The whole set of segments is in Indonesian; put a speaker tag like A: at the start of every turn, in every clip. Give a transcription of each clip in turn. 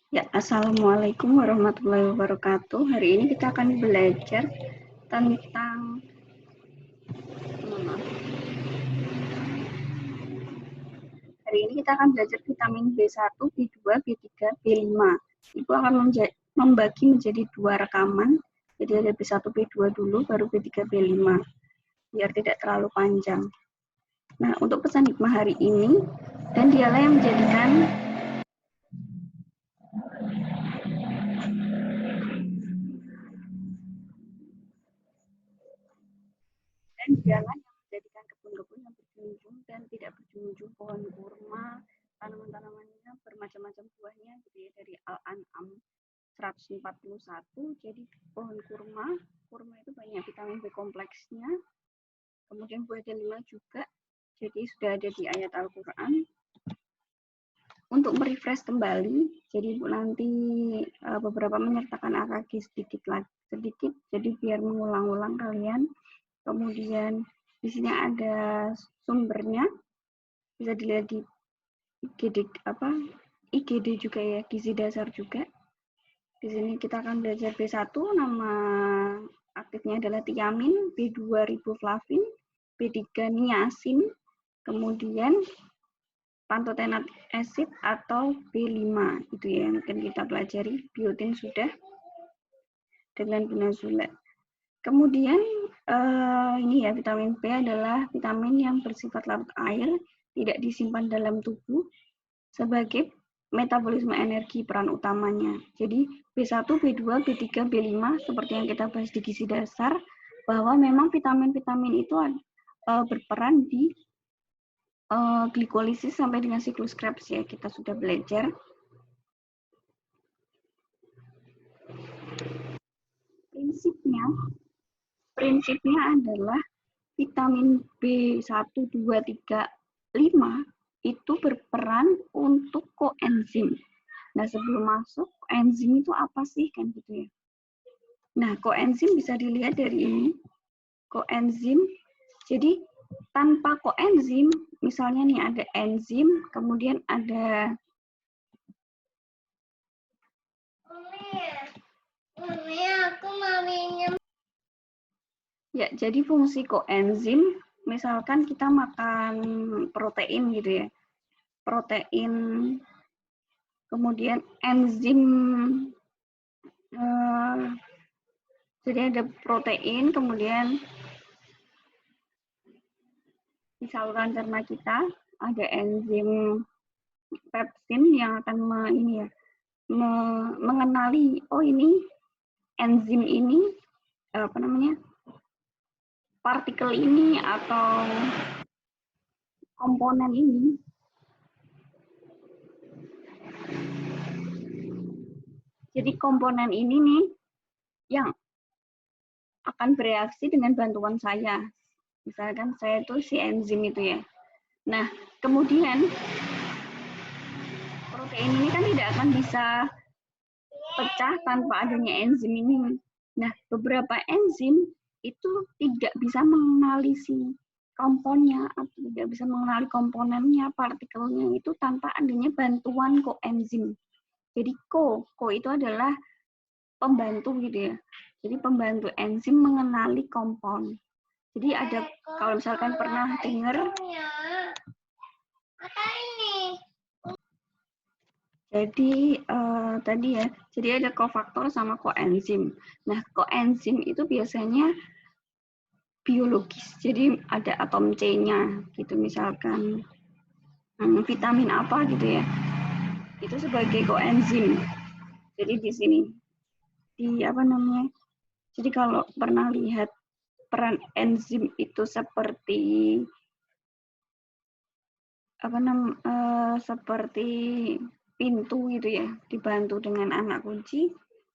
A: Ya, Assalamualaikum warahmatullahi wabarakatuh. Hari ini kita akan belajar tentang hari ini kita akan belajar vitamin B1, B2, B3, B5. Ibu akan membagi menjadi 2 rekaman. Jadi ada B1, B2 dulu, baru B3, B5. Biar tidak terlalu panjang. Nah, untuk pesan hikmah hari ini, dan dialah yang menjadikan kebun-kebun yang berjunjung dan tidak berjunjung, pohon kurma, tanaman-tanamannya bermacam-macam buahnya gitu ya, dari Al-An'am 141. Jadi pohon kurma itu banyak vitamin B kompleksnya, kemudian buah delima juga, jadi sudah ada di ayat Al-Quran. Untuk merefresh kembali, jadi Ibu nanti beberapa menyertakan AKG sedikit, jadi biar mengulang-ulang kalian. Kemudian di sini ada sumbernya, bisa dilihat di IGD juga ya, gizi dasar juga. Di sini kita akan belajar B1, nama aktifnya adalah tiamin, B2 riboflavin, B3 niacin, kemudian pantotenat acid atau B5, itu ya yang akan kita pelajari. Biotin sudah, dengan binazula. Kemudian ini ya, vitamin B adalah vitamin yang bersifat larut air, tidak disimpan dalam tubuh, sebagai metabolisme energi peran utamanya. Jadi B1, B2, B3, B5 seperti yang kita bahas di gizi dasar, bahwa memang vitamin-vitamin itu berperan di glikolisis sampai dengan siklus Krebs ya, kita sudah belajar. Prinsipnya adalah vitamin B1, 2, 3, 5 itu berperan untuk koenzim. Nah, sebelum masuk, koenzim itu apa sih kan gitu ya. Nah, koenzim bisa dilihat dari ini. Koenzim, jadi tanpa koenzim, misalnya nih ada enzim, kemudian ada aku mau minum. Ya, jadi fungsi koenzim, misalkan kita makan protein gitu ya. Protein, kemudian enzim, jadi ada protein, kemudian di saluran cerna kita ada enzim pepsin yang akan mengenali, oh ini enzim ini partikel ini atau komponen ini jadi komponen ini nih yang akan bereaksi dengan bantuan saya. Misalkan saya itu si enzim itu ya. Nah, kemudian protein ini kan tidak akan bisa pecah tanpa adanya enzim ini. Nah, beberapa enzim itu tidak bisa mengenali si komponnya atau tidak bisa mengenali komponennya, partikelnya itu tanpa adanya bantuan koenzim. Jadi ko itu adalah pembantu gitu ya. Jadi pembantu enzim mengenali kompon. Jadi ada, kalau misalkan pernah dengar, jadi tadi ya, jadi ada kofaktor sama koenzim. Nah, koenzim itu biasanya biologis, jadi ada atom C-nya gitu, misalkan vitamin apa gitu ya, itu sebagai koenzim. Jadi di sini jadi kalau pernah lihat peran enzim itu seperti seperti pintu gitu ya, dibantu dengan anak kunci.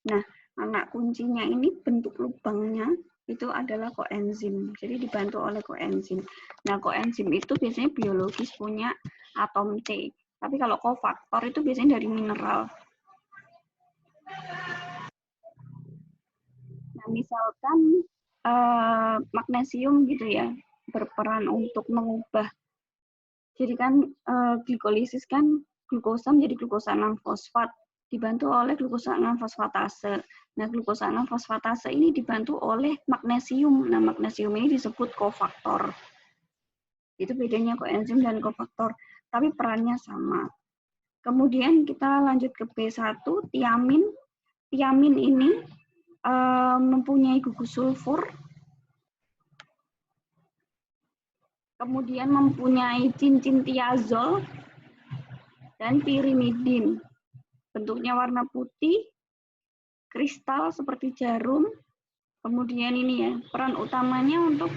A: Nah, anak kuncinya ini bentuk lubangnya itu adalah koenzim. Jadi dibantu oleh koenzim. Nah, koenzim itu biasanya biologis, punya atom C. Tapi kalau kofaktor itu biasanya dari mineral. Nah, misalkan magnesium gitu ya, berperan untuk mengubah. Jadi kan glikolisis kan glukosa menjadi glukosa 6 fosfat dibantu oleh glukosa 6 fosfatase. Nah, glukosa 6 fosfatase ini dibantu oleh magnesium. Nah, magnesium ini disebut kofaktor. Itu bedanya koenzim dan kofaktor, tapi perannya sama. Kemudian kita lanjut ke B1, tiamin. Tiamin ini mempunyai gugus sulfur, kemudian mempunyai cincin tiazol dan pirimidin. Bentuknya warna putih, kristal seperti jarum. Kemudian ini ya, peran utamanya untuk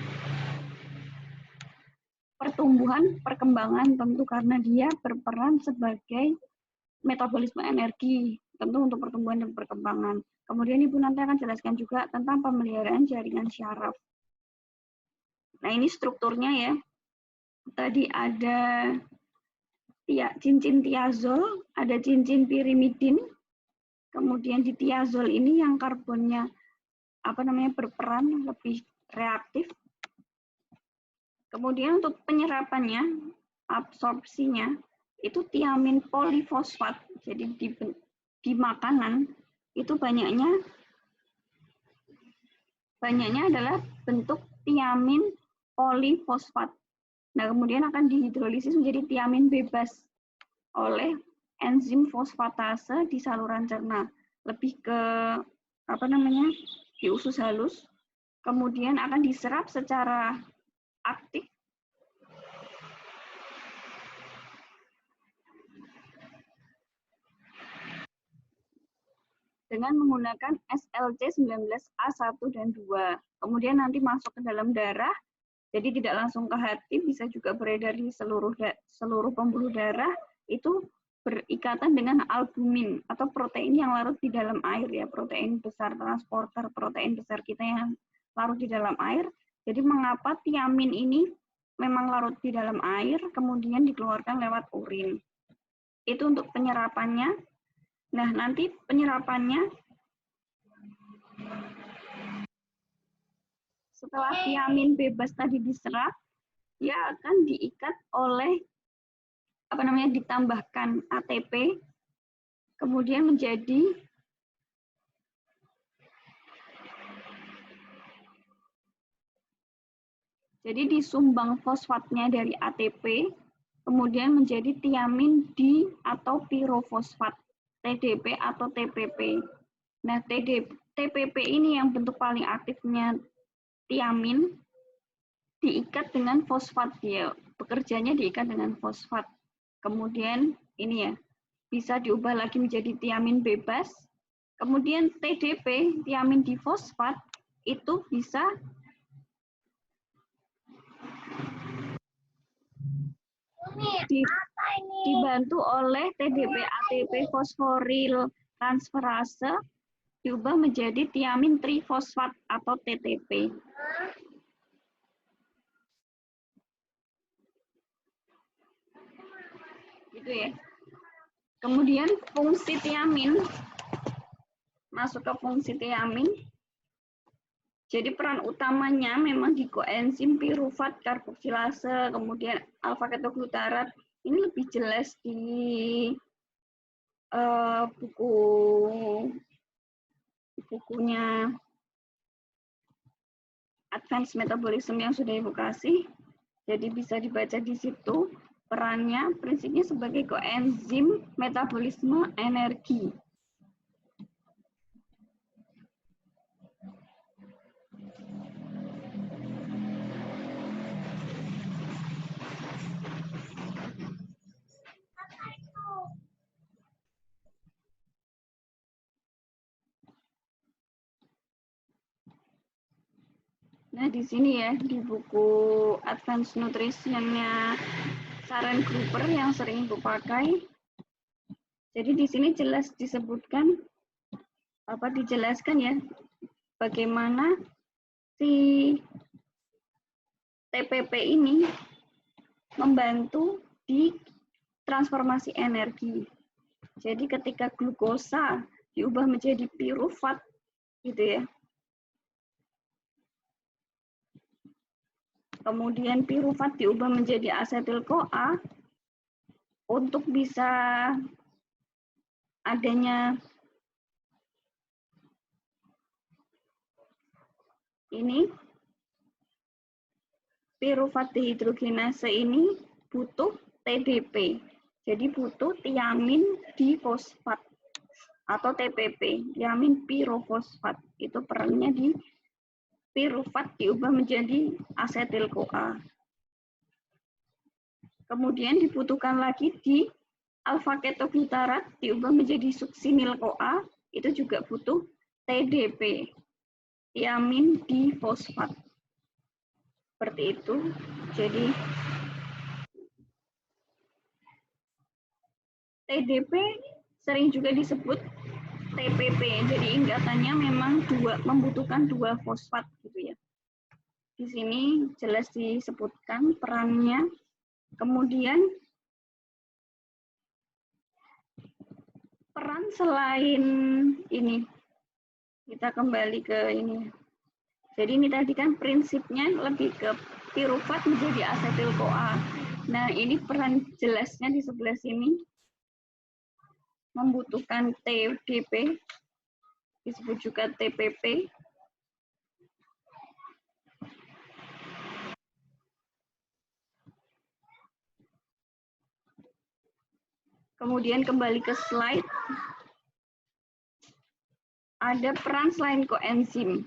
A: pertumbuhan, perkembangan tentu karena dia berperan sebagai metabolisme energi, tentu untuk pertumbuhan dan perkembangan. Kemudian Ibu nanti akan jelaskan juga tentang pemeliharaan jaringan syaraf. Nah, ini strukturnya ya. Tadi ada cincin tiazol, ada cincin pirimidin. Kemudian di tiazol ini yang karbonnya berperan lebih reaktif. Kemudian untuk penyerapannya, absorpsinya itu tiamin polifosfat. Jadi di makanan itu banyaknya adalah bentuk tiamin polifosfat. Nah, kemudian akan dihidrolisis menjadi tiamin bebas oleh enzim fosfatase di saluran cerna. Lebih ke di usus halus. Kemudian akan diserap secara aktif dengan menggunakan SLC19A1 dan 2. Kemudian nanti masuk ke dalam darah, jadi tidak langsung ke hati, bisa juga beredar di seluruh pembuluh darah, itu berikatan dengan albumin atau protein yang larut di dalam air ya, protein besar transporter, protein besar kita yang larut di dalam air. Jadi mengapa tiamin ini memang larut di dalam air, kemudian dikeluarkan lewat urin. Itu untuk penyerapannya. Nah, nanti penyerapannya setelah tiamin bebas tadi diserap, dia akan diikat oleh ditambahkan ATP, kemudian menjadi disumbang fosfatnya dari ATP, kemudian menjadi tiamin di atau pirofosfat, TDP atau TPP. Nah, TPP ini yang bentuk paling aktifnya tiamin diikat dengan fosfat dia, bekerjanya diikat dengan fosfat. Kemudian ini ya, bisa diubah lagi menjadi tiamin bebas. Kemudian TDP, tiamin difosfat, itu bisa dibantu oleh TDP ATP fosforil transferase diubah menjadi tiamin trifosfat atau TTP. Gitu ya. Kemudian fungsi tiamin, masuk ke fungsi tiamin. Jadi peran utamanya memang di koenzim pirufat karboksilase, kemudian alfa ketoglutarat. Ini lebih jelas di bukunya Advanced Metabolism yang sudah Ibu kasih. Jadi bisa dibaca di situ perannya, prinsipnya sebagai koenzim metabolisme energi. Nah, di sini ya, di buku Advanced Nutrition-nya Sharon Gruber yang sering Ibu pakai. Jadi di sini jelas disebutkan, dijelaskan ya, bagaimana si TPP ini membantu di transformasi energi. Jadi ketika glukosa diubah menjadi pirufat, gitu ya. Kemudian pirufat diubah menjadi asetil-CoA untuk bisa adanya ini pirufat dehidrogenase ini butuh TDP. Jadi butuh tiamin difosfat atau TPP, tiamin pirofosfat. Itu perannya di pirufat diubah menjadi asetil-CoA. Kemudian dibutuhkan lagi di alfa ketoglutarat diubah menjadi suksinil-CoA, itu juga butuh TDP, tiamin difosfat. Seperti itu. Jadi TDP sering juga disebut TPP. Jadi inggatannya memang membutuhkan dua fosfat gitu ya. Di sini jelas disebutkan perannya. Kemudian peran selain ini, kita kembali ke ini. Jadi ini tadi kan prinsipnya lebih ke pirufat menjadi asetil-CoA. Nah ini peran jelasnya di sebelah sini. Membutuhkan TDP, disebut juga TPP. Kemudian kembali ke slide. Ada peran selain koenzim.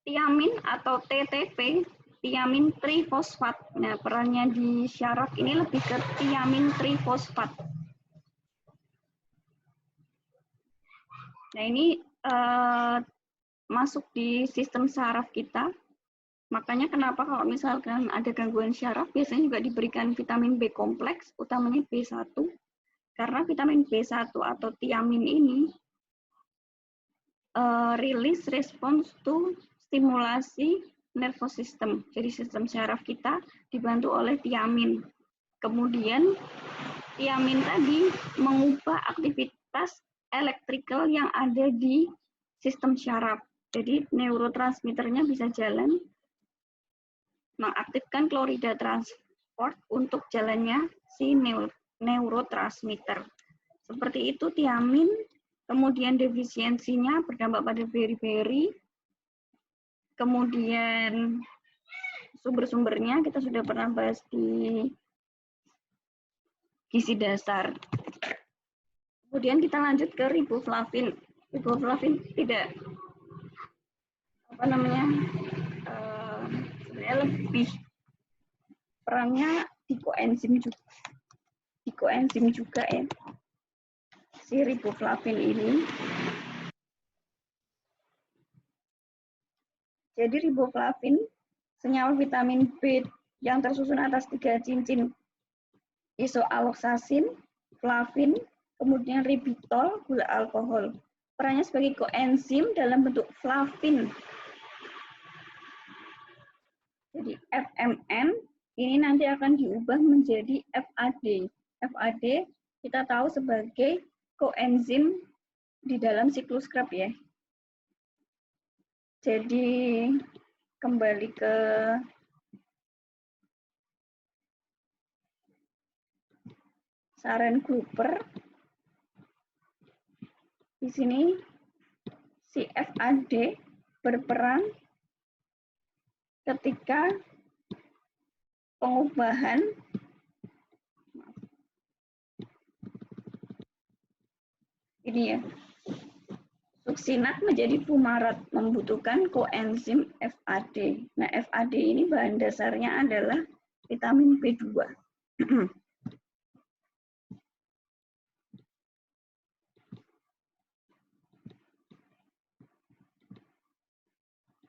A: Tiamin atau TTP, tiamin trifosfat. Nah, perannya di syaraf ini lebih ke tiamin trifosfat. Nah, ini masuk di sistem saraf kita. Makanya kenapa kalau misalkan ada gangguan syaraf, biasanya juga diberikan vitamin B kompleks, utamanya B1. Karena vitamin B1 atau tiamin ini rilis respons to stimulasi nervous system. Jadi sistem syaraf kita dibantu oleh tiamin. Kemudian tiamin tadi mengubah aktivitas elektrikal yang ada di sistem syaraf. Jadi neurotransmitternya bisa jalan, mengaktifkan klorida transport untuk jalannya si neurotransmitter. Seperti itu tiamin, kemudian defisiensinya berdampak pada beriberi, kemudian sumber-sumbernya kita sudah pernah bahas di gizi dasar. Kemudian kita lanjut ke riboflavin. Riboflavin tidak sebenarnya lebih perannya di koenzim juga. Di koenzim juga ya. Si riboflavin ini. Jadi riboflavin senyawa vitamin B yang tersusun atas 3 cincin isoaloksasin, flavin, kemudian ribitol, gula alkohol. Perannya sebagai koenzim dalam bentuk flavin. Jadi FMN ini nanti akan diubah menjadi FAD. FAD kita tahu sebagai koenzim di dalam siklus Krebs ya. Jadi kembali ke Sarenn-Gruber. Di sini si FAD berperan ketika pengubahan ini ya, suksinat menjadi fumarat membutuhkan koenzim FAD. Nah, FAD ini bahan dasarnya adalah vitamin B2.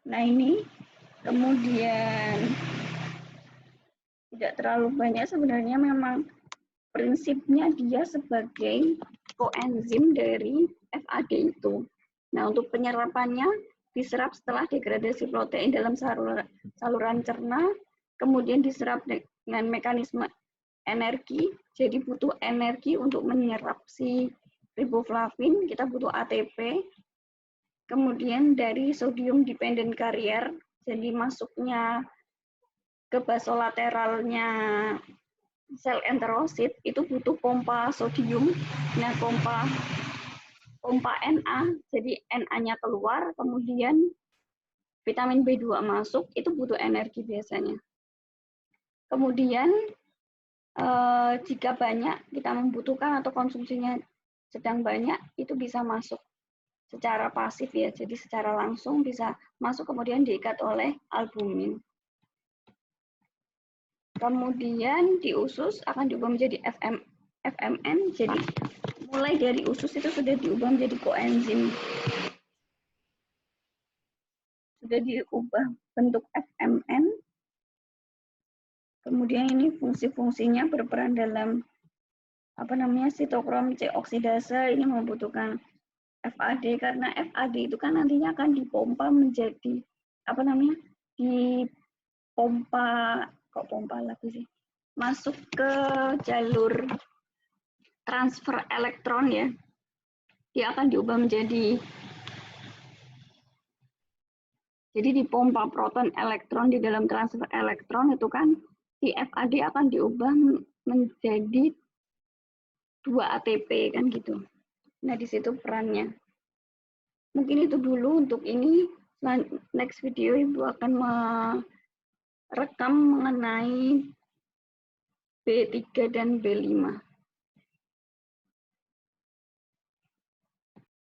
A: Nah, ini kemudian tidak terlalu banyak sebenarnya, memang prinsipnya dia sebagai koenzim dari FAD itu. Nah, untuk penyerapannya diserap setelah degradasi protein dalam saluran cerna, kemudian diserap dengan mekanisme energi, jadi butuh energi untuk menyerap si riboflavin, kita butuh ATP, kemudian dari sodium dependent carrier, jadi masuknya ke basolateralnya sel enterosit itu butuh pompa sodium. Nah, pompa pompa Na, jadi Na-nya keluar, kemudian vitamin B2 masuk, itu butuh energi biasanya. Kemudian jika banyak kita membutuhkan atau konsumsinya sedang banyak, itu bisa masuk secara pasif ya, jadi secara langsung bisa masuk kemudian diikat oleh albumin. Kemudian di usus akan diubah menjadi FMN, jadi mulai dari usus itu sudah diubah menjadi koenzim. Sudah diubah bentuk FMN. Kemudian ini fungsi-fungsinya berperan dalam sitokrom C oksidase, ini membutuhkan FAD karena FAD itu kan nantinya akan dipompa menjadi masuk ke jalur transfer elektron ya. Dia akan diubah menjadi, jadi dipompa proton elektron di dalam transfer elektron itu kan si FAD akan diubah menjadi 2 ATP kan gitu. Nah, di situ perannya. Mungkin itu dulu untuk ini. Next video Ibu akan merekam mengenai B3 dan B5.